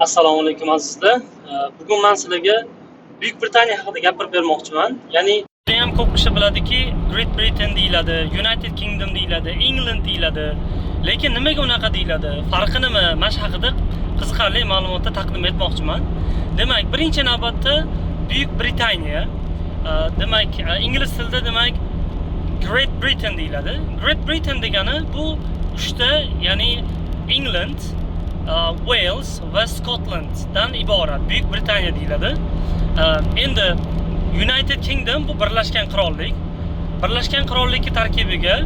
Assalomu alaykum azizlar. Bugun men sizlarga Buyuk Britaniya haqida gapirib bermoqchiman. Ya'ni juda ham ko'p kishi biladiki, Great Britain deyiladi, United Kingdom deyiladi, England deyiladi. Lekin nimaga unaqa deyiladi? Farqi nima? Mana shu haqida qiziqarli ma'lumotlar taqdim etmoqchiman. Demak, birinchi navbatda Buyuk Britaniya, demak, ingliz tilida demak Great Britain deyiladi. Great Britain degani bu uchta, ya'ni England, Wales va Scotlanddan iborat Buyuk Britaniya deyiladi. Endi United Kingdom bu Birlashgan Qirollik. Birlashgan Qirollikning tarkibiga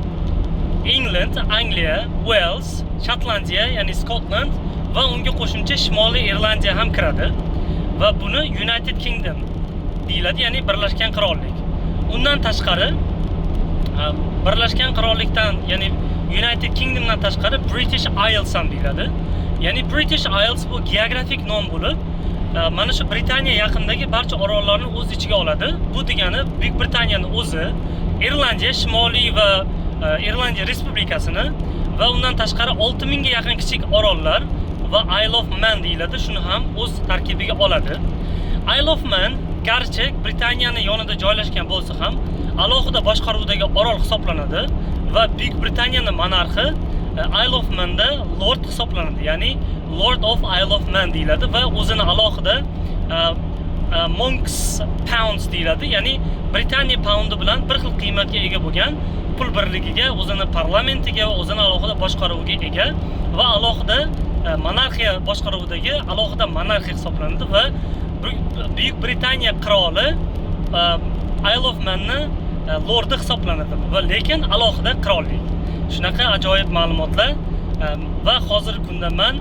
England, Angliya, Wales, Shotlandiya, ya'ni Scotland va unga qo'shimcha Shimoliy Irlandiya ham kiradi. Va buni United Kingdom deyiladi, ya'ni Birlashgan Qirollik. Undan tashqari Birlashgan Qirollikdan, ya'ni United Kingdomdan tashqari British Isles ham deyiladi. Ya'ni British Isles bu geografik nom bo'lib, mana shu Britaniya yaqinidagi barcha orollarni o'z ichiga oladi. Bu degani Buyuk Britaniyaning o'zi, Irlandiya Shimoliy va Irlandiya Respublikasini va undan tashqari 6000 ga yaqin kichik orollar va Isle of Man deyiladi, shuni ham o'z tarkibiga oladi. Isle of Man garchi Britaniyaning yonida joylashgan bo'lsa ham, alohida boshqaruvdagi orol hisoblanadi va Buyuk Britaniyaning monarxi Isle of Man'da Lord hisoblanadi, ya'ni Lord of Isle of Man deyiladi va o'zini alohida Monks Pounds deyiladi, ya'ni Britaniya poundi bilan bir xil qiymatga ega bo'lgan pul birligiga, o'zini parlamentiga va o'zini alohida boshqaruviga ega va alohida monarxiya boshqaruvidagi alohida monarxiya hisoblanadi va Buyuk Britaniya qiroli Isle of Man'ni lordi hisoblanadi va lekin alohida qirollik. Shunaqa ajoyib ma'lumotlar va hozirgi kunda men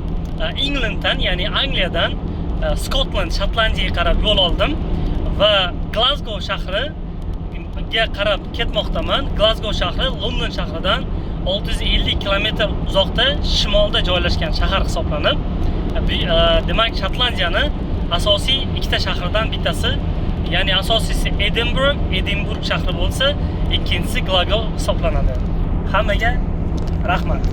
Englanddan, ya'ni Angliyadan Scotland, Shotlandiyaga qarab yo'l oldim va Glasgow shahriga qarab ketmoqdaman. Glasgow shahri London shahridan 650 kilometr uzoqda shimolda joylashgan shahar hisoblanib, demak Shotlandiyani asosiy ikkita shahridan bittasi, ya'ni asosiysi Edinburgh shahri bo'lsa, ikkinchisi Glasgow hisoblanadi. Hammaga rahmat.